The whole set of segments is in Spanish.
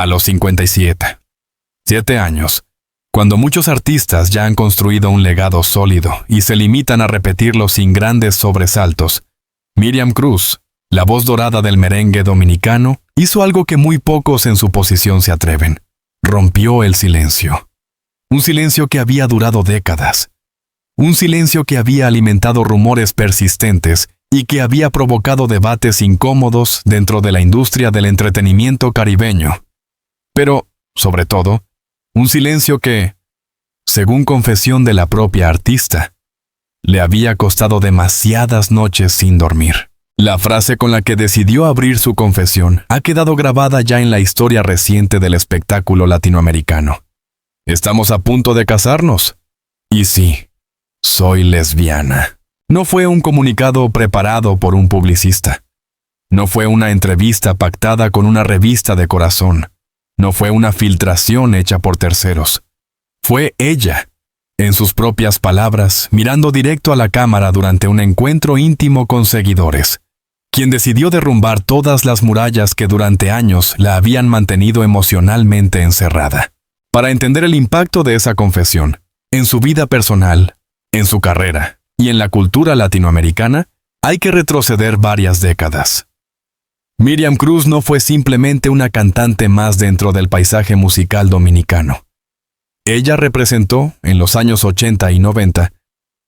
a los 57. 7 años, cuando muchos artistas ya han construido un legado sólido y se limitan a repetirlo sin grandes sobresaltos, Miriam Cruz, la voz dorada del merengue dominicano, hizo algo que muy pocos en su posición se atreven. Rompió el silencio. Un silencio que había durado décadas. Un silencio que había alimentado rumores persistentes y que había provocado debates incómodos dentro de la industria del entretenimiento caribeño. Pero, sobre todo, un silencio que, según confesión de la propia artista, le había costado demasiadas noches sin dormir. La frase con la que decidió abrir su confesión ha quedado grabada ya en la historia reciente del espectáculo latinoamericano. Estamos a punto de casarnos. Y sí, soy lesbiana. No fue un comunicado preparado por un publicista. No fue una entrevista pactada con una revista de corazón. No fue una filtración hecha por terceros. Fue ella, en sus propias palabras, mirando directo a la cámara durante un encuentro íntimo con seguidores, quien decidió derrumbar todas las murallas que durante años la habían mantenido emocionalmente encerrada. Para entender el impacto de esa confesión, en su vida personal, en su carrera y en la cultura latinoamericana, hay que retroceder varias décadas. Miriam Cruz no fue simplemente una cantante más dentro del paisaje musical dominicano. Ella representó, en los años 80 y 90,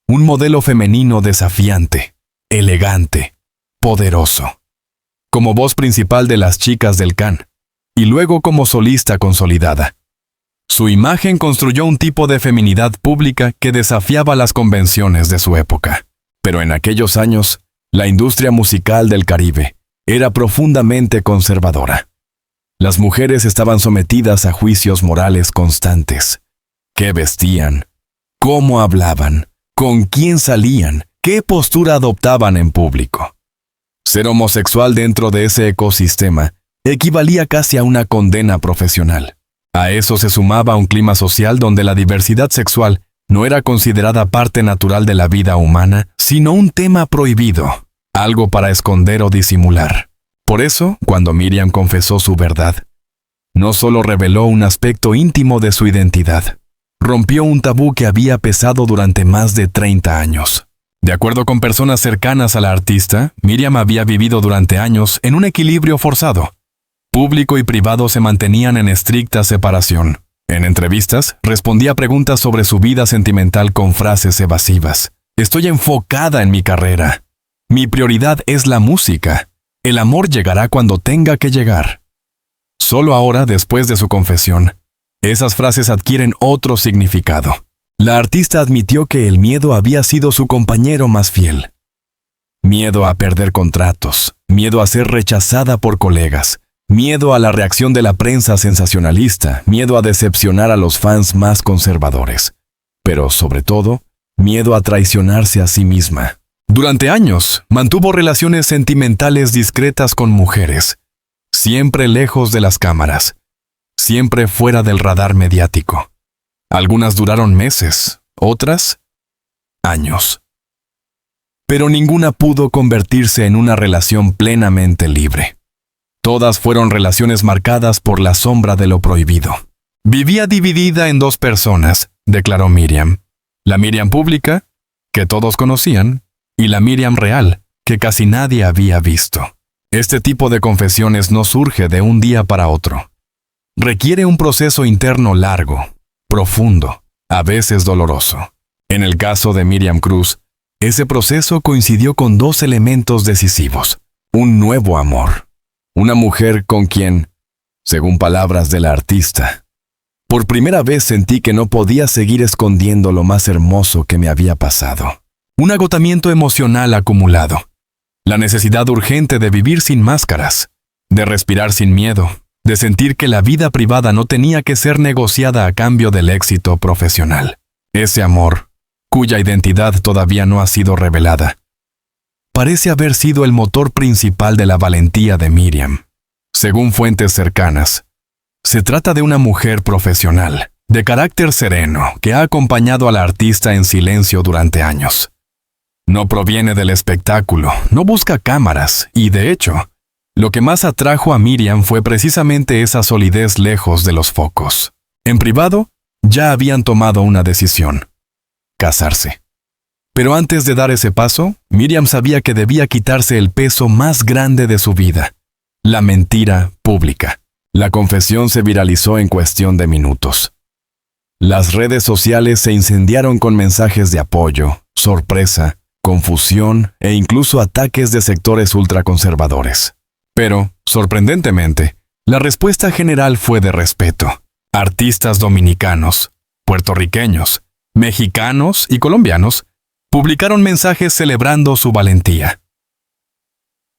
un modelo femenino desafiante, elegante, poderoso. Como voz principal de las chicas del Can, y luego como solista consolidada. Su imagen construyó un tipo de feminidad pública que desafiaba las convenciones de su época. Pero en aquellos años, la industria musical del Caribe era profundamente conservadora. Las mujeres estaban sometidas a juicios morales constantes. ¿Qué vestían? ¿Cómo hablaban? ¿Con quién salían? ¿Qué postura adoptaban en público? Ser homosexual dentro de ese ecosistema equivalía casi a una condena profesional. A eso se sumaba un clima social donde la diversidad sexual no era considerada parte natural de la vida humana, sino un tema prohibido, algo para esconder o disimular. Por eso, cuando Miriam confesó su verdad, no solo reveló un aspecto íntimo de su identidad, rompió un tabú que había pesado durante más de 30 años. De acuerdo con personas cercanas a la artista, Miriam había vivido durante años en un equilibrio forzado. Público y privado se mantenían en estricta separación. En entrevistas, respondía a preguntas sobre su vida sentimental con frases evasivas. Estoy enfocada en mi carrera. Mi prioridad es la música. El amor llegará cuando tenga que llegar. Solo ahora, después de su confesión, esas frases adquieren otro significado. La artista admitió que el miedo había sido su compañero más fiel. Miedo a perder contratos, miedo a ser rechazada por colegas, miedo a la reacción de la prensa sensacionalista, miedo a decepcionar a los fans más conservadores. Pero, sobre todo, miedo a traicionarse a sí misma. Durante años, mantuvo relaciones sentimentales discretas con mujeres, siempre lejos de las cámaras, siempre fuera del radar mediático. Algunas duraron meses, otras, años. Pero ninguna pudo convertirse en una relación plenamente libre. Todas fueron relaciones marcadas por la sombra de lo prohibido. Vivía dividida en 2 personas, declaró Miriam. La Miriam pública, que todos conocían, y la Miriam real, que casi nadie había visto. Este tipo de confesiones no surge de un día para otro. Requiere un proceso interno largo, profundo, a veces doloroso. En el caso de Miriam Cruz, ese proceso coincidió con 2 elementos decisivos. Un nuevo amor. Una mujer con quien, según palabras de la artista, por primera vez sentí que no podía seguir escondiendo lo más hermoso que me había pasado. Un agotamiento emocional acumulado. La necesidad urgente de vivir sin máscaras, de respirar sin miedo, de sentir que la vida privada no tenía que ser negociada a cambio del éxito profesional. Ese amor, cuya identidad todavía no ha sido revelada, parece haber sido el motor principal de la valentía de Miriam. Según fuentes cercanas, se trata de una mujer profesional, de carácter sereno, que ha acompañado a la artista en silencio durante años. No proviene del espectáculo, no busca cámaras y, de hecho, Lo que más atrajo a Miriam fue precisamente esa solidez lejos de los focos. En privado, ya habían tomado una decisión: casarse. Pero antes de dar ese paso, Miriam sabía que debía quitarse el peso más grande de su vida: la mentira pública. La confesión se viralizó en cuestión de minutos. Las redes sociales se incendiaron con mensajes de apoyo, sorpresa, confusión e incluso ataques de sectores ultraconservadores. Pero, sorprendentemente, la respuesta general fue de respeto. Artistas dominicanos, puertorriqueños, mexicanos y colombianos publicaron mensajes celebrando su valentía.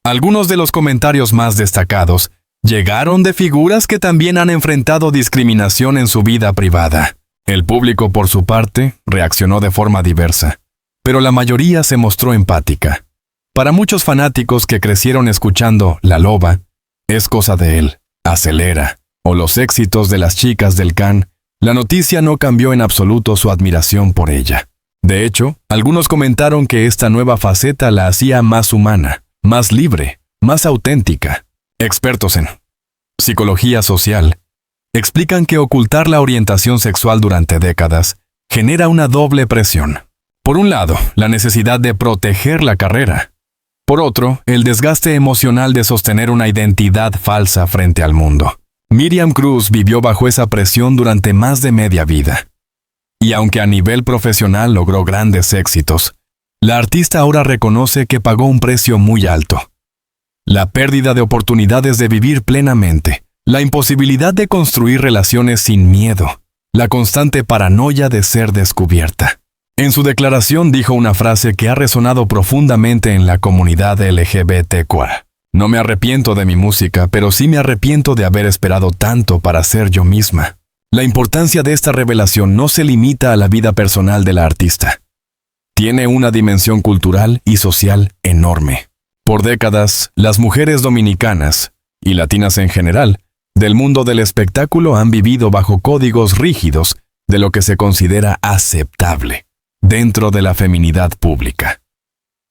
Algunos de los comentarios más destacados llegaron de figuras que también han enfrentado discriminación en su vida privada. El público, por su parte, reaccionó de forma diversa, pero la mayoría se mostró empática. Para muchos fanáticos que crecieron escuchando La Loba, Es cosa de él, Acelera, o los éxitos de las chicas del Can, la noticia no cambió en absoluto su admiración por ella. De hecho, algunos comentaron que esta nueva faceta la hacía más humana, más libre, más auténtica. Expertos en psicología social explican que ocultar la orientación sexual durante décadas genera una doble presión. Por un lado, la necesidad de proteger la carrera. Por otro, el desgaste emocional de sostener una identidad falsa frente al mundo. Miriam Cruz vivió bajo esa presión durante más de media vida. Y aunque a nivel profesional logró grandes éxitos, la artista ahora reconoce que pagó un precio muy alto. La pérdida de oportunidades de vivir plenamente, la imposibilidad de construir relaciones sin miedo, la constante paranoia de ser descubierta. En su declaración dijo una frase que ha resonado profundamente en la comunidad LGBTQ. No me arrepiento de mi música, pero sí me arrepiento de haber esperado tanto para ser yo misma. La importancia de esta revelación no se limita a la vida personal de la artista. Tiene una dimensión cultural y social enorme. Por décadas, las mujeres dominicanas, y latinas en general, del mundo del espectáculo han vivido bajo códigos rígidos de lo que se considera aceptable dentro de la feminidad pública.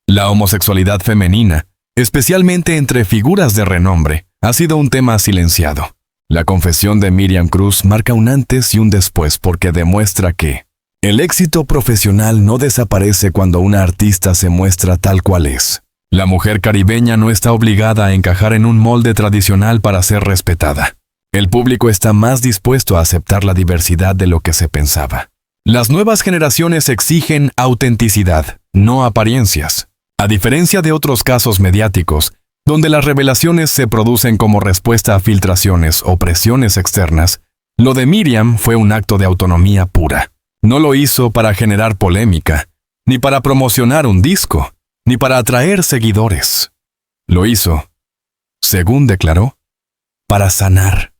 La homosexualidad femenina, especialmente entre figuras de renombre, ha sido un tema silenciado. La confesión de Miriam Cruz marca un antes y un después porque demuestra que el éxito profesional no desaparece cuando una artista se muestra tal cual es. La mujer caribeña no está obligada a encajar en un molde tradicional para ser respetada. El público está más dispuesto a aceptar la diversidad de lo que se pensaba. Las nuevas generaciones exigen autenticidad, no apariencias. A diferencia de otros casos mediáticos, donde las revelaciones se producen como respuesta a filtraciones o presiones externas, lo de Miriam fue un acto de autonomía pura. No lo hizo para generar polémica, ni para promocionar un disco, ni para atraer seguidores. Lo hizo, según declaró, para sanar,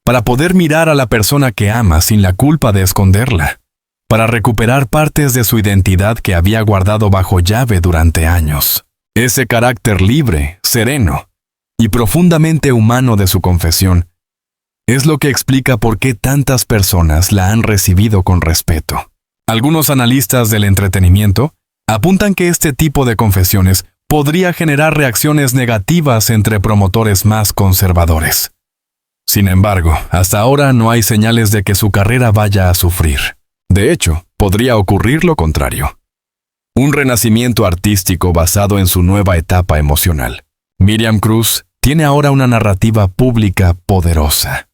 para poder mirar a la persona que ama sin la culpa de esconderla, para recuperar partes de su identidad que había guardado bajo llave durante años. Ese carácter libre, sereno y profundamente humano de su confesión es lo que explica por qué tantas personas la han recibido con respeto. Algunos analistas del entretenimiento apuntan que este tipo de confesiones podría generar reacciones negativas entre promotores más conservadores. Sin embargo, hasta ahora no hay señales de que su carrera vaya a sufrir. De hecho, podría ocurrir lo contrario. Un renacimiento artístico basado en su nueva etapa emocional. Miriam Cruz tiene ahora una narrativa pública poderosa.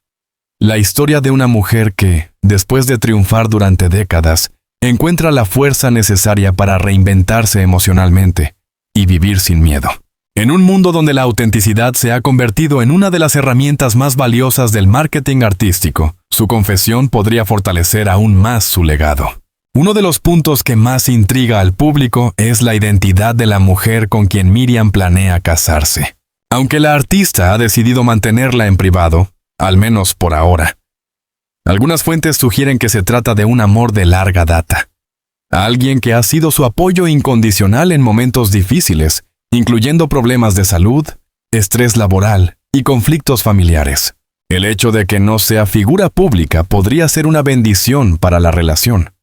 La historia de una mujer que, después de triunfar durante décadas, encuentra la fuerza necesaria para reinventarse emocionalmente y vivir sin miedo. En un mundo donde la autenticidad se ha convertido en una de las herramientas más valiosas del marketing artístico, su confesión podría fortalecer aún más su legado. Uno de los puntos que más intriga al público es la identidad de la mujer con quien Miriam planea casarse. Aunque la artista ha decidido mantenerla en privado, al menos por ahora, algunas fuentes sugieren que se trata de un amor de larga data. Alguien que ha sido su apoyo incondicional en momentos difíciles, incluyendo problemas de salud, estrés laboral y conflictos familiares. El hecho de que no sea figura pública podría ser una bendición para la relación.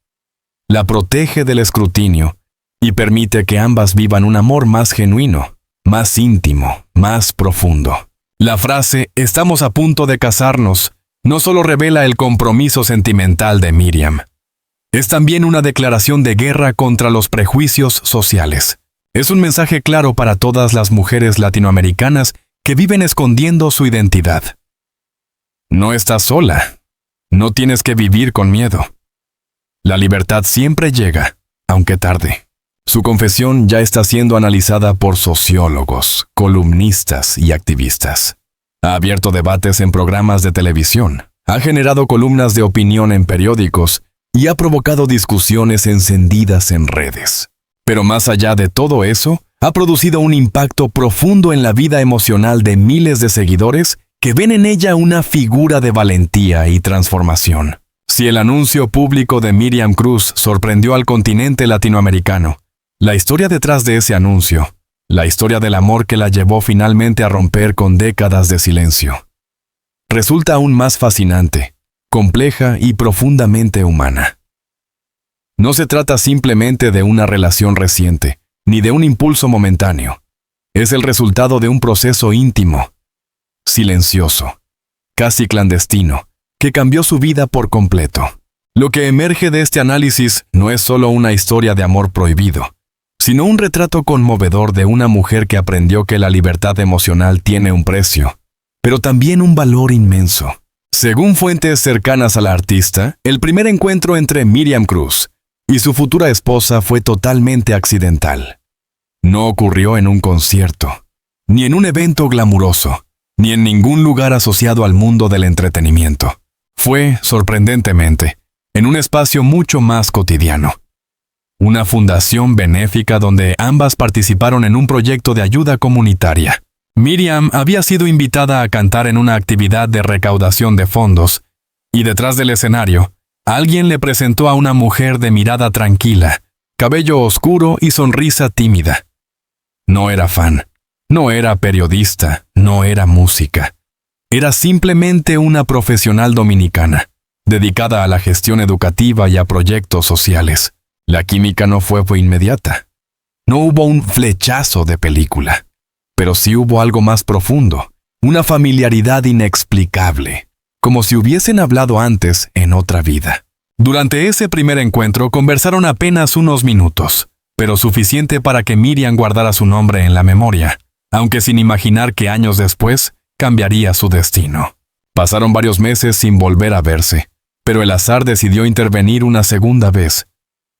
La protege del escrutinio y permite que ambas vivan un amor más genuino, más íntimo, más profundo. La frase «estamos a punto de casarnos» no solo revela el compromiso sentimental de Miriam, es también una declaración de guerra contra los prejuicios sociales. Es un mensaje claro para todas las mujeres latinoamericanas que viven escondiendo su identidad. No estás sola. No tienes que vivir con miedo. La libertad siempre llega, aunque tarde. Su confesión ya está siendo analizada por sociólogos, columnistas y activistas. Ha abierto debates en programas de televisión, ha generado columnas de opinión en periódicos y ha provocado discusiones encendidas en redes. Pero más allá de todo eso, ha producido un impacto profundo en la vida emocional de miles de seguidores que ven en ella una figura de valentía y transformación. Si el anuncio público de Miriam Cruz sorprendió al continente latinoamericano, la historia detrás de ese anuncio, la historia del amor que la llevó finalmente a romper con décadas de silencio, resulta aún más fascinante, compleja y profundamente humana. No se trata simplemente de una relación reciente, ni de un impulso momentáneo. Es el resultado de un proceso íntimo, silencioso, casi clandestino, que cambió su vida por completo. Lo que emerge de este análisis no es solo una historia de amor prohibido, sino un retrato conmovedor de una mujer que aprendió que la libertad emocional tiene un precio, pero también un valor inmenso. Según fuentes cercanas a la artista, el primer encuentro entre Miriam Cruz y su futura esposa fue totalmente accidental. No ocurrió en un concierto, ni en un evento glamuroso, ni en ningún lugar asociado al mundo del entretenimiento. Fue, sorprendentemente, en un espacio mucho más cotidiano. Una fundación benéfica donde ambas participaron en un proyecto de ayuda comunitaria. Miriam había sido invitada a cantar en una actividad de recaudación de fondos, y detrás del escenario, alguien le presentó a una mujer de mirada tranquila, cabello oscuro y sonrisa tímida. No era fan, no era periodista, no era música. Era simplemente una profesional dominicana, dedicada a la gestión educativa y a proyectos sociales. La química no fue inmediata. No hubo un flechazo de película, pero sí hubo algo más profundo, una familiaridad inexplicable, como si hubiesen hablado antes en otra vida. Durante ese primer encuentro conversaron apenas unos minutos, pero suficiente para que Miriam guardara su nombre en la memoria, aunque sin imaginar que años después cambiaría su destino. Pasaron varios meses sin volver a verse, pero el azar decidió intervenir una segunda vez.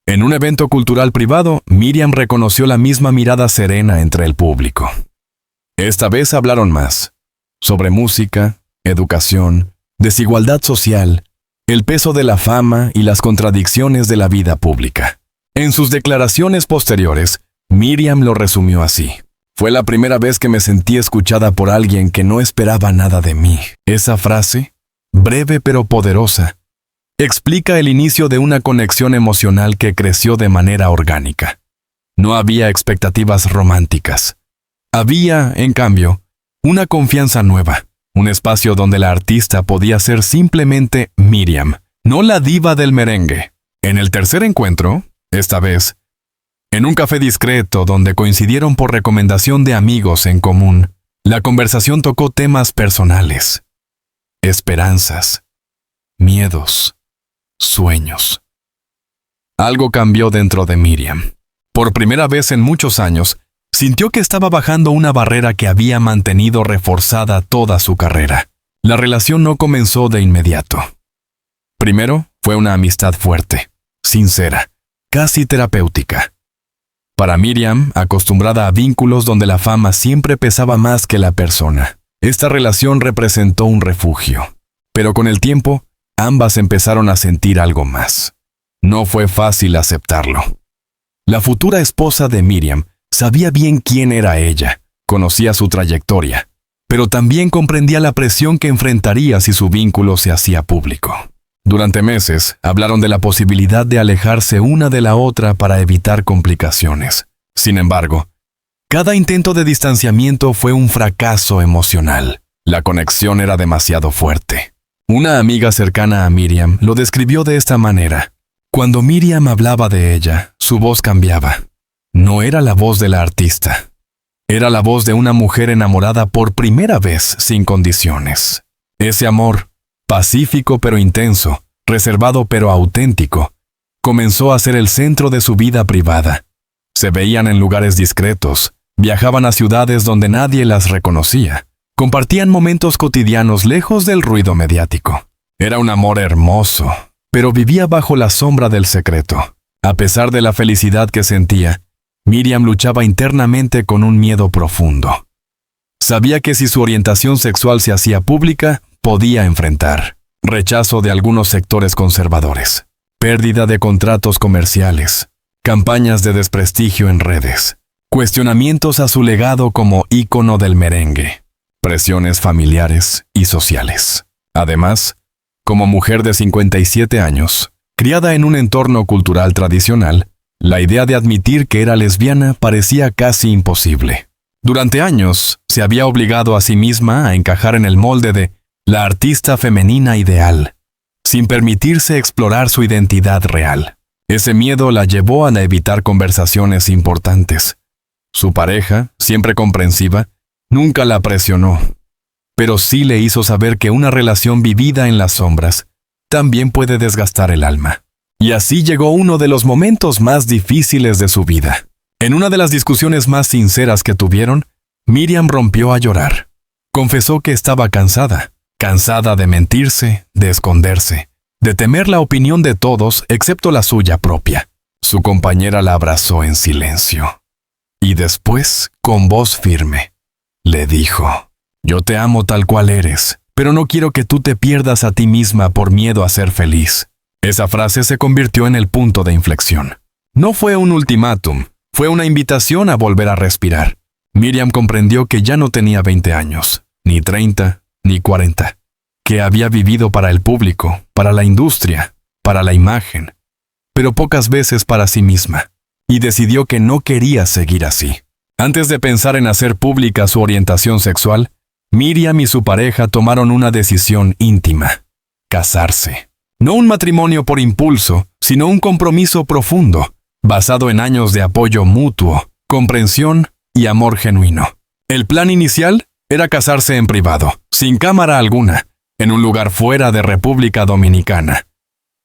En un evento cultural privado, Miriam reconoció la misma mirada serena entre el público. Esta vez hablaron más, sobre música, educación, desigualdad social, el peso de la fama y las contradicciones de la vida pública. En sus declaraciones posteriores, Miriam lo resumió así: «Fue la primera vez que me sentí escuchada por alguien que no esperaba nada de mí». Esa frase, breve pero poderosa, explica el inicio de una conexión emocional que creció de manera orgánica. No había expectativas románticas. Había, en cambio, una confianza nueva, un espacio donde la artista podía ser simplemente Miriam, no la diva del merengue. En el tercer encuentro, esta vez, en un café discreto donde coincidieron por recomendación de amigos en común, la conversación tocó temas personales, esperanzas, miedos, sueños. Algo cambió dentro de Miriam. Por primera vez en muchos años, sintió que estaba bajando una barrera que había mantenido reforzada toda su carrera. La relación no comenzó de inmediato. Primero, fue una amistad fuerte, sincera, casi terapéutica. Para Miriam, acostumbrada a vínculos donde la fama siempre pesaba más que la persona, esta relación representó un refugio. Pero con el tiempo, ambas empezaron a sentir algo más. No fue fácil aceptarlo. La futura esposa de Miriam sabía bien quién era ella, conocía su trayectoria, pero también comprendía la presión que enfrentaría si su vínculo se hacía público. Durante meses, hablaron de la posibilidad de alejarse una de la otra para evitar complicaciones. Sin embargo, cada intento de distanciamiento fue un fracaso emocional. La conexión era demasiado fuerte. Una amiga cercana a Miriam lo describió de esta manera: cuando Miriam hablaba de ella, su voz cambiaba. No era la voz de la artista. Era la voz de una mujer enamorada por primera vez sin condiciones. Ese amor, pacífico pero intenso, reservado pero auténtico, comenzó a ser el centro de su vida privada. Se veían en lugares discretos, viajaban a ciudades donde nadie las reconocía, compartían momentos cotidianos lejos del ruido mediático. Era un amor hermoso, pero vivía bajo la sombra del secreto. A pesar de la felicidad que sentía, Miriam luchaba internamente con un miedo profundo. Sabía que si su orientación sexual se hacía pública, podía enfrentar rechazo de algunos sectores conservadores, pérdida de contratos comerciales, campañas de desprestigio en redes, cuestionamientos a su legado como ícono del merengue, presiones familiares y sociales. Además, como mujer de 57 años, criada en un entorno cultural tradicional, la idea de admitir que era lesbiana parecía casi imposible. Durante años, se había obligado a sí misma a encajar en el molde de la artista femenina ideal, sin permitirse explorar su identidad real. Ese miedo la llevó a evitar conversaciones importantes. Su pareja, siempre comprensiva, nunca la presionó, pero sí le hizo saber que una relación vivida en las sombras también puede desgastar el alma. Y así llegó uno de los momentos más difíciles de su vida. En una de las discusiones más sinceras que tuvieron, Miriam rompió a llorar. Confesó que estaba cansada de mentirse, de esconderse, de temer la opinión de todos excepto la suya propia. Su compañera la abrazó en silencio. Y después, con voz firme, le dijo: «Yo te amo tal cual eres, pero no quiero que tú te pierdas a ti misma por miedo a ser feliz». Esa frase se convirtió en el punto de inflexión. No fue un ultimátum, fue una invitación a volver a respirar. Miriam comprendió que ya no tenía 20 años, ni 30, ni 40, que había vivido para el público, para la industria, para la imagen, pero pocas veces para sí misma, y decidió que no quería seguir así. Antes de pensar en hacer pública su orientación sexual, Miriam y su pareja tomaron una decisión íntima: casarse. No un matrimonio por impulso, sino un compromiso profundo, basado en años de apoyo mutuo, comprensión y amor genuino. El plan inicial era casarse en privado, sin cámara alguna, en un lugar fuera de República Dominicana.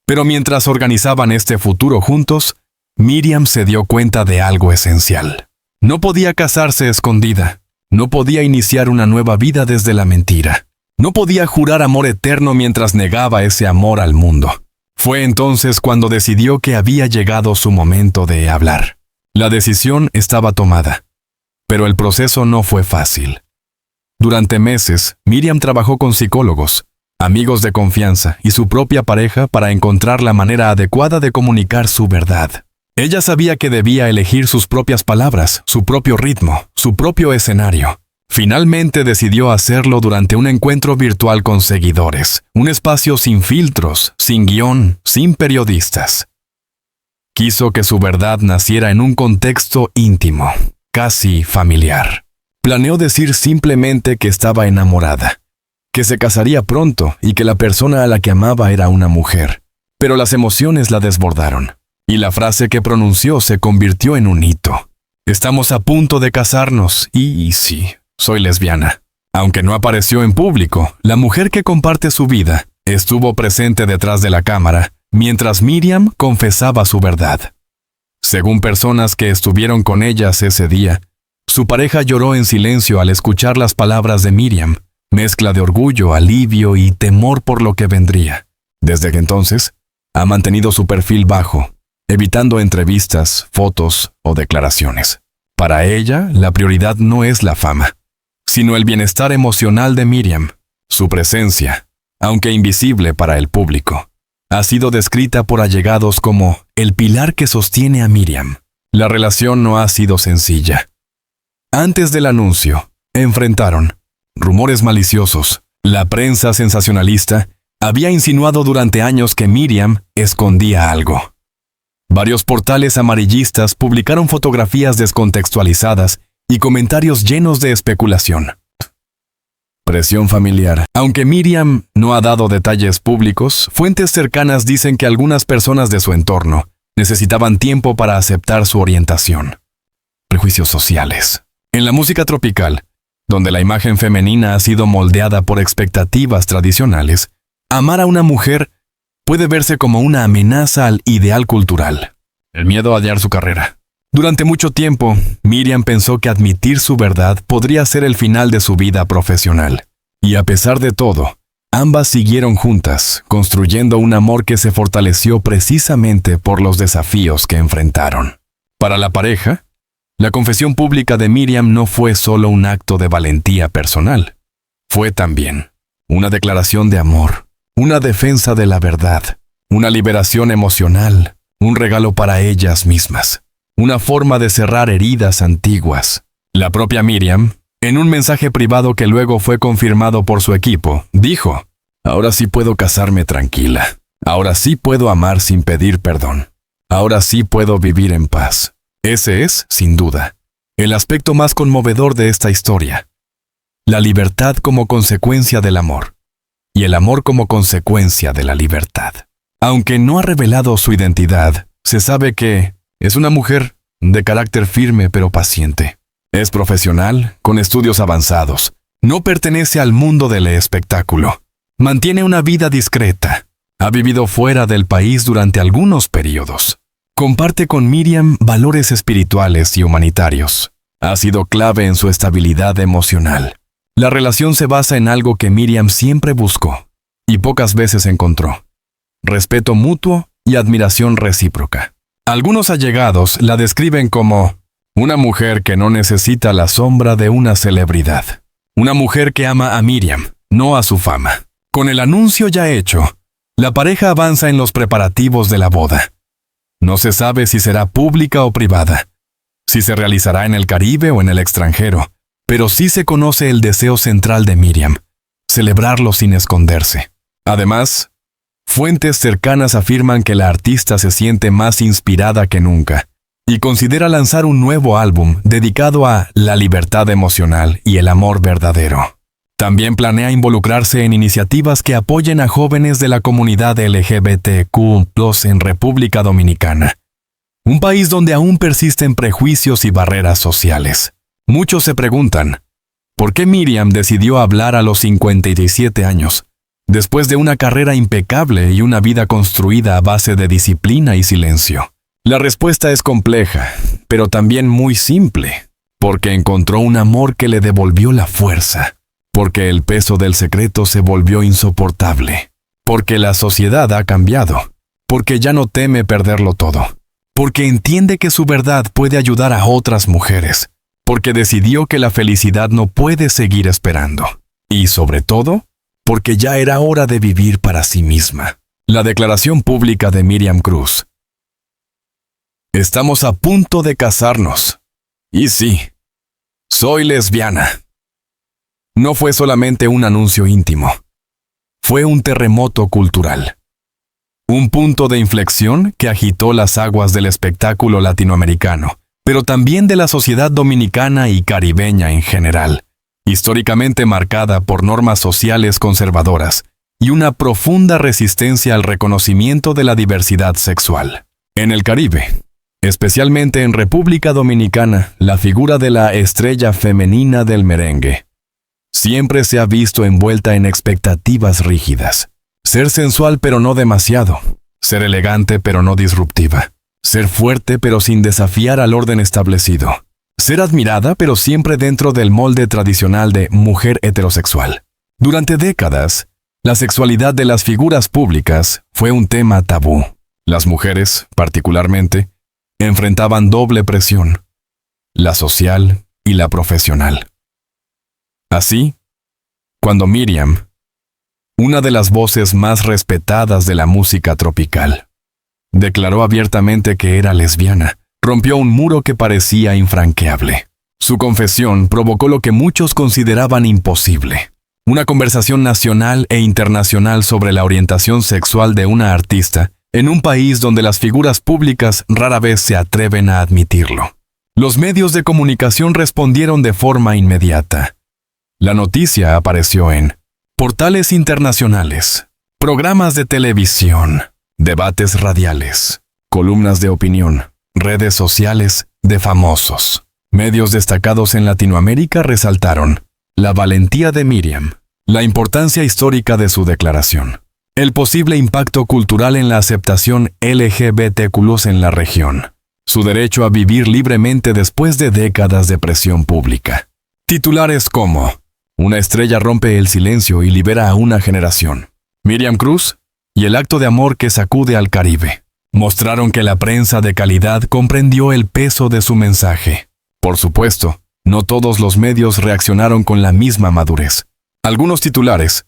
Pero mientras organizaban este futuro juntos, Miriam se dio cuenta de algo esencial. No podía casarse escondida, no podía iniciar una nueva vida desde la mentira. No podía jurar amor eterno mientras negaba ese amor al mundo. Fue entonces cuando decidió que había llegado su momento de hablar. La decisión estaba tomada, pero el proceso no fue fácil. Durante meses, Miriam trabajó con psicólogos, amigos de confianza y su propia pareja para encontrar la manera adecuada de comunicar su verdad. Ella sabía que debía elegir sus propias palabras, su propio ritmo, su propio escenario. Finalmente decidió hacerlo durante un encuentro virtual con seguidores, un espacio sin filtros, sin guión, sin periodistas. Quiso que su verdad naciera en un contexto íntimo, casi familiar. Planeó decir simplemente que estaba enamorada, que se casaría pronto y que la persona a la que amaba era una mujer. Pero las emociones la desbordaron, y la frase que pronunció se convirtió en un hito. Estamos a punto de casarnos y sí, soy lesbiana. Aunque no apareció en público, la mujer que comparte su vida estuvo presente detrás de la cámara mientras Miriam confesaba su verdad. Según personas que estuvieron con ellas ese día, su pareja lloró en silencio al escuchar las palabras de Miriam, mezcla de orgullo, alivio y temor por lo que vendría. Desde que entonces, ha mantenido su perfil bajo, evitando entrevistas, fotos o declaraciones. Para ella, la prioridad no es la fama, sino el bienestar emocional de Miriam. Su presencia, aunque invisible para el público, ha sido descrita por allegados como el pilar que sostiene a Miriam. La relación no ha sido sencilla. Antes del anuncio, enfrentaron rumores maliciosos. La prensa sensacionalista había insinuado durante años que Miriam escondía algo. Varios portales amarillistas publicaron fotografías descontextualizadas y comentarios llenos de especulación. Presión familiar. Aunque Miriam no ha dado detalles públicos, fuentes cercanas dicen que algunas personas de su entorno necesitaban tiempo para aceptar su orientación. Prejuicios sociales. En la música tropical, donde la imagen femenina ha sido moldeada por expectativas tradicionales, amar a una mujer puede verse como una amenaza al ideal cultural, el miedo a hallar su carrera. Durante mucho tiempo, Miriam pensó que admitir su verdad podría ser el final de su vida profesional. Y a pesar de todo, ambas siguieron juntas, construyendo un amor que se fortaleció precisamente por los desafíos que enfrentaron. Para la pareja, la confesión pública de Miriam no fue solo un acto de valentía personal. Fue también una declaración de amor, una defensa de la verdad, una liberación emocional, un regalo para ellas mismas, una forma de cerrar heridas antiguas. La propia Miriam, en un mensaje privado que luego fue confirmado por su equipo, dijo: "Ahora sí puedo casarme tranquila. Ahora sí puedo amar sin pedir perdón. Ahora sí puedo vivir en paz". Ese es, sin duda, el aspecto más conmovedor de esta historia. La libertad como consecuencia del amor, y el amor como consecuencia de la libertad. Aunque no ha revelado su identidad, se sabe que es una mujer de carácter firme pero paciente. Es profesional, con estudios avanzados. No pertenece al mundo del espectáculo. Mantiene una vida discreta. Ha vivido fuera del país durante algunos periodos. Comparte con Miriam valores espirituales y humanitarios. Ha sido clave en su estabilidad emocional. La relación se basa en algo que Miriam siempre buscó y pocas veces encontró: respeto mutuo y admiración recíproca. Algunos allegados la describen como una mujer que no necesita la sombra de una celebridad. Una mujer que ama a Miriam, no a su fama. Con el anuncio ya hecho, la pareja avanza en los preparativos de la boda. No se sabe si será pública o privada, si se realizará en el Caribe o en el extranjero, pero sí se conoce el deseo central de Miriam: celebrarlo sin esconderse. Además, fuentes cercanas afirman que la artista se siente más inspirada que nunca y considera lanzar un nuevo álbum dedicado a la libertad emocional y el amor verdadero. También planea involucrarse en iniciativas que apoyen a jóvenes de la comunidad LGBTQ+ en República Dominicana, un país donde aún persisten prejuicios y barreras sociales. Muchos se preguntan, ¿por qué Miriam decidió hablar a los 57 años, después de una carrera impecable y una vida construida a base de disciplina y silencio? La respuesta es compleja, pero también muy simple, porque encontró un amor que le devolvió la fuerza. Porque el peso del secreto se volvió insoportable. Porque la sociedad ha cambiado. Porque ya no teme perderlo todo. Porque entiende que su verdad puede ayudar a otras mujeres. Porque decidió que la felicidad no puede seguir esperando. Y sobre todo, porque ya era hora de vivir para sí misma. La declaración pública de Miriam Cruz. Estamos a punto de casarnos. Y sí, soy lesbiana. No fue solamente un anuncio íntimo. Fue un terremoto cultural. Un punto de inflexión que agitó las aguas del espectáculo latinoamericano, pero también de la sociedad dominicana y caribeña en general, históricamente marcada por normas sociales conservadoras y una profunda resistencia al reconocimiento de la diversidad sexual. En el Caribe, especialmente en República Dominicana, la figura de la estrella femenina del merengue siempre se ha visto envuelta en expectativas rígidas. Ser sensual pero no demasiado. Ser elegante pero no disruptiva. Ser fuerte pero sin desafiar al orden establecido. Ser admirada pero siempre dentro del molde tradicional de mujer heterosexual. Durante décadas, la sexualidad de las figuras públicas fue un tema tabú. Las mujeres, particularmente, enfrentaban doble presión: la social y la profesional. Así, cuando Miriam, una de las voces más respetadas de la música tropical, declaró abiertamente que era lesbiana, rompió un muro que parecía infranqueable. Su confesión provocó lo que muchos consideraban imposible: una conversación nacional e internacional sobre la orientación sexual de una artista en un país donde las figuras públicas rara vez se atreven a admitirlo. Los medios de comunicación respondieron de forma inmediata. La noticia apareció en portales internacionales, programas de televisión, debates radiales, columnas de opinión, redes sociales de famosos, Medios destacados en Latinoamérica resaltaron la valentía de Miriam, la importancia histórica de su declaración, el posible impacto cultural en la aceptación LGBTQ+ en la región, su derecho a vivir libremente después de décadas de presión pública. Titulares como "Una estrella rompe el silencio y libera a una generación", Miriam Cruz y "El acto de amor que sacude al Caribe" mostraron que la prensa de calidad comprendió el peso de su mensaje. Por supuesto, no todos los medios reaccionaron con la misma madurez. Algunos titulares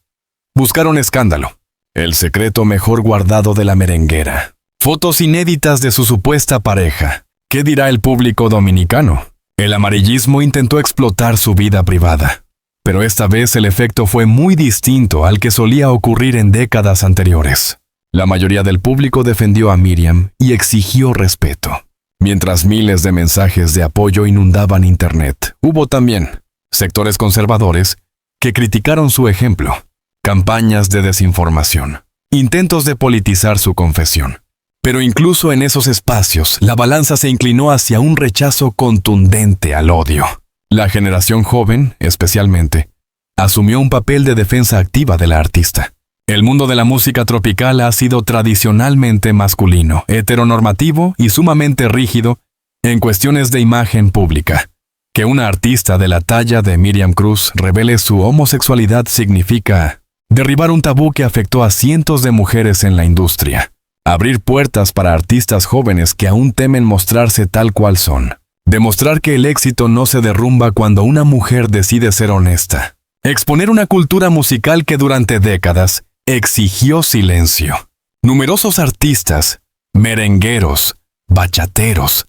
buscaron escándalo, el secreto mejor guardado de la merenguera, fotos inéditas de su supuesta pareja. ¿Qué dirá el público dominicano? El amarillismo intentó explotar su vida privada, pero esta vez el efecto fue muy distinto al que solía ocurrir en décadas anteriores. La mayoría del público defendió a Miriam y exigió respeto. Mientras miles de mensajes de apoyo inundaban Internet, hubo también sectores conservadores que criticaron su ejemplo, campañas de desinformación, intentos de politizar su confesión. Pero incluso en esos espacios, la balanza se inclinó hacia un rechazo contundente al odio. La generación joven, especialmente, asumió un papel de defensa activa de la artista. El mundo de la música tropical ha sido tradicionalmente masculino, heteronormativo y sumamente rígido en cuestiones de imagen pública. Que una artista de la talla de Miriam Cruz revele su homosexualidad significa derribar un tabú que afectó a cientos de mujeres en la industria, abrir puertas para artistas jóvenes que aún temen mostrarse tal cual son, demostrar que el éxito no se derrumba cuando una mujer decide ser honesta, exponer una cultura musical que durante décadas exigió silencio. Numerosos artistas, merengueros, bachateros,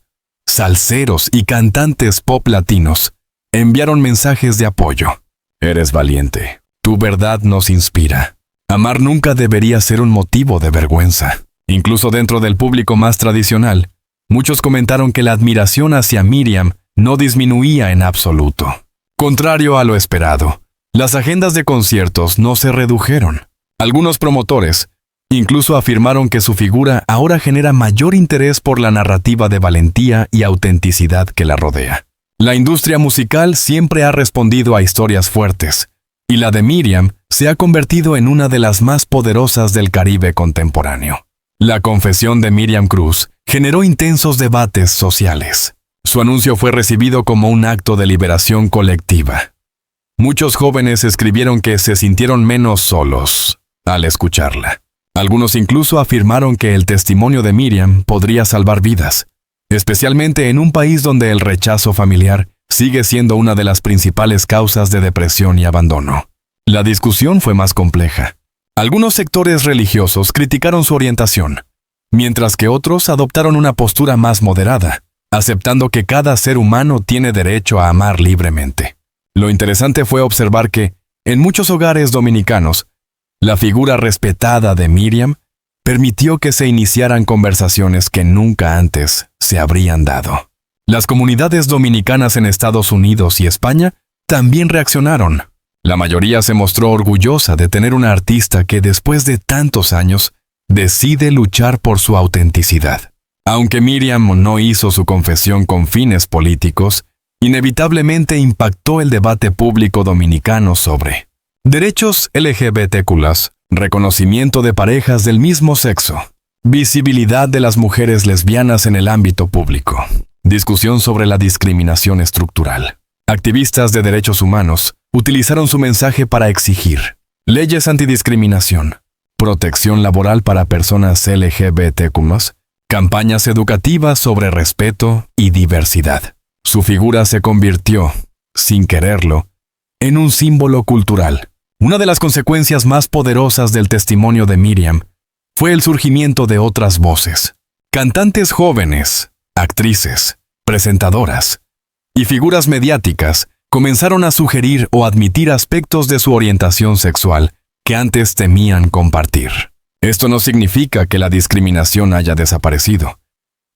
salseros y cantantes pop latinos enviaron mensajes de apoyo. Eres valiente. Tu verdad nos inspira. Amar nunca debería ser un motivo de vergüenza. Incluso dentro del público más tradicional, muchos comentaron que la admiración hacia Miriam no disminuía en absoluto. Contrario a lo esperado, las agendas de conciertos no se redujeron. Algunos promotores incluso afirmaron que su figura ahora genera mayor interés por la narrativa de valentía y autenticidad que la rodea. La industria musical siempre ha respondido a historias fuertes, y la de Miriam se ha convertido en una de las más poderosas del Caribe contemporáneo. La confesión de Miriam Cruz generó intensos debates sociales. Su anuncio fue recibido como un acto de liberación colectiva. Muchos jóvenes escribieron que se sintieron menos solos al escucharla. Algunos incluso afirmaron que el testimonio de Miriam podría salvar vidas, especialmente en un país donde el rechazo familiar sigue siendo una de las principales causas de depresión y abandono. La discusión fue más compleja. Algunos sectores religiosos criticaron su orientación, mientras que otros adoptaron una postura más moderada, aceptando que cada ser humano tiene derecho a amar libremente. Lo interesante fue observar que, en muchos hogares dominicanos, la figura respetada de Miriam permitió que se iniciaran conversaciones que nunca antes se habrían dado. Las comunidades dominicanas en Estados Unidos y España también reaccionaron. La mayoría se mostró orgullosa de tener una artista que después de tantos años decide luchar por su autenticidad. Aunque Miriam no hizo su confesión con fines políticos, inevitablemente impactó el debate público dominicano sobre derechos LGBTQ+, reconocimiento de parejas del mismo sexo, visibilidad de las mujeres lesbianas en el ámbito público, discusión sobre la discriminación estructural. Activistas de derechos humanos utilizaron su mensaje para exigir leyes antidiscriminación, protección laboral para personas LGBTQ+, campañas educativas sobre respeto y diversidad. Su figura se convirtió, sin quererlo, en un símbolo cultural. Una de las consecuencias más poderosas del testimonio de Miriam fue el surgimiento de otras voces. Cantantes jóvenes, actrices, presentadoras y figuras mediáticas comenzaron a sugerir o admitir aspectos de su orientación sexual que antes temían compartir. Esto no significa que la discriminación haya desaparecido,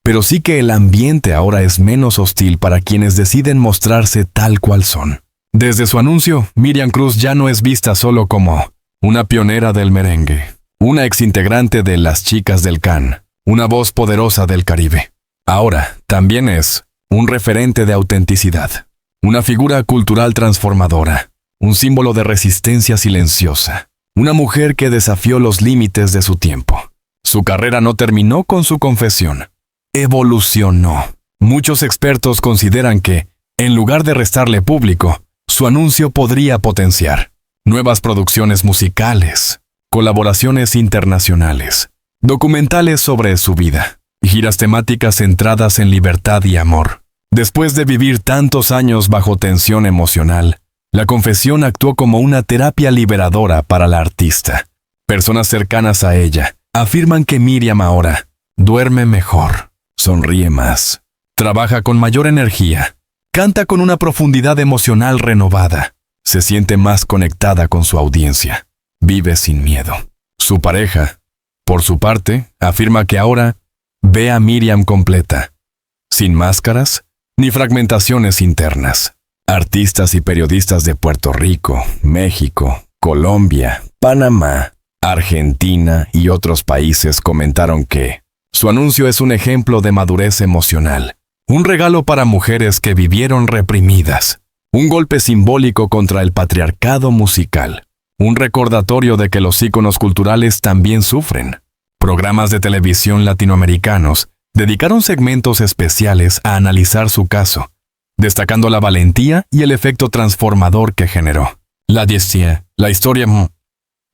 pero sí que el ambiente ahora es menos hostil para quienes deciden mostrarse tal cual son. Desde su anuncio, Miriam Cruz ya no es vista solo como una pionera del merengue, una exintegrante de Las Chicas del Can, una voz poderosa del Caribe. Ahora, también es un referente de autenticidad, una figura cultural transformadora, un símbolo de resistencia silenciosa, una mujer que desafió los límites de su tiempo. Su carrera no terminó con su confesión, evolucionó. Muchos expertos consideran que, en lugar de restarle público, su anuncio podría potenciar nuevas producciones musicales, colaboraciones internacionales, documentales sobre su vida, y giras temáticas centradas en libertad y amor. Después de vivir tantos años bajo tensión emocional, la confesión actuó como una terapia liberadora para la artista. Personas cercanas a ella afirman que Miriam ahora duerme mejor, sonríe más, trabaja con mayor energía, canta con una profundidad emocional renovada, se siente más conectada con su audiencia, vive sin miedo. Su pareja, por su parte, afirma que ahora ve a Miriam completa, sin máscaras ni fragmentaciones internas. Artistas y periodistas de Puerto Rico, México, Colombia, Panamá, Argentina y otros países comentaron que su anuncio es un ejemplo de madurez emocional, un regalo para mujeres que vivieron reprimidas, un golpe simbólico contra el patriarcado musical, un recordatorio de que los íconos culturales también sufren. Programas de televisión latinoamericanos dedicaron segmentos especiales a analizar su caso, destacando la valentía y el efecto transformador que generó. La historia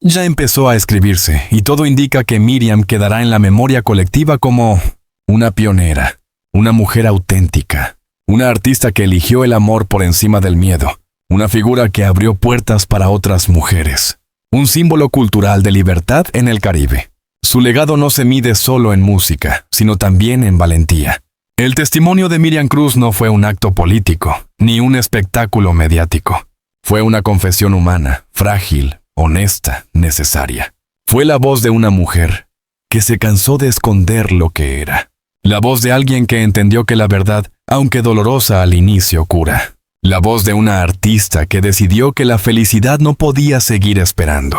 ya empezó a escribirse y todo indica que Miriam quedará en la memoria colectiva como una pionera, una mujer auténtica, una artista que eligió el amor por encima del miedo, una figura que abrió puertas para otras mujeres, un símbolo cultural de libertad en el Caribe. Su legado no se mide solo en música, sino también en valentía. El testimonio de Miriam Cruz no fue un acto político, ni un espectáculo mediático. Fue una confesión humana, frágil, honesta, necesaria. Fue la voz de una mujer que se cansó de esconder lo que era. La voz de alguien que entendió que la verdad, aunque dolorosa al inicio, cura. La voz de una artista que decidió que la felicidad no podía seguir esperando.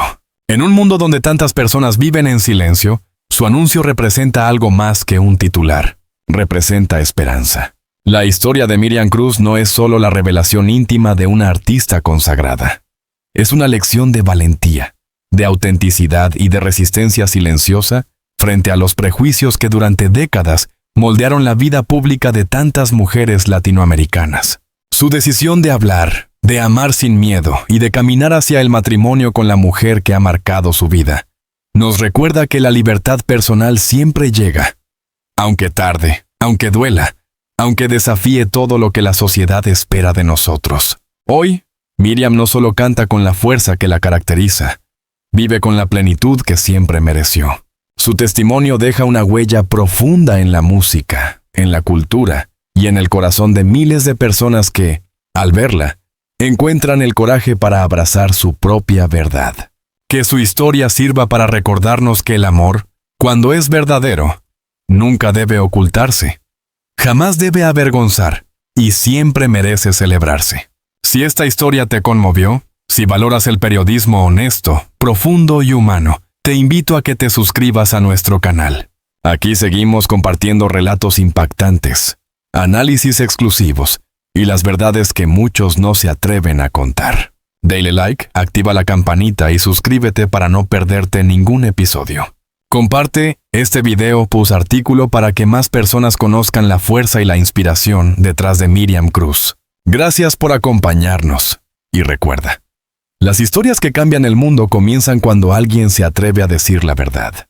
En un mundo donde tantas personas viven en silencio, su anuncio representa algo más que un titular. Representa esperanza. La historia de Miriam Cruz no es solo la revelación íntima de una artista consagrada. Es una lección de valentía, de autenticidad y de resistencia silenciosa frente a los prejuicios que durante décadas moldearon la vida pública de tantas mujeres latinoamericanas. Su decisión de hablar, de amar sin miedo y de caminar hacia el matrimonio con la mujer que ha marcado su vida, nos recuerda que la libertad personal siempre llega, aunque tarde, aunque duela, aunque desafíe todo lo que la sociedad espera de nosotros. Hoy, Miriam no solo canta con la fuerza que la caracteriza, vive con la plenitud que siempre mereció. Su testimonio deja una huella profunda en la música, en la cultura y en el corazón de miles de personas que, al verla, encuentran el coraje para abrazar su propia verdad. Que su historia sirva para recordarnos que el amor, cuando es verdadero, nunca debe ocultarse, jamás debe avergonzar y siempre merece celebrarse. Si esta historia te conmovió, si valoras el periodismo honesto, profundo y humano, te invito a que te suscribas a nuestro canal. Aquí seguimos compartiendo relatos impactantes, análisis exclusivos y las verdades que muchos no se atreven a contar. Dale like, activa la campanita y suscríbete para no perderte ningún episodio. Comparte este video artículo para que más personas conozcan la fuerza y la inspiración detrás de Miriam Cruz. Gracias por acompañarnos. Y recuerda, las historias que cambian el mundo comienzan cuando alguien se atreve a decir la verdad.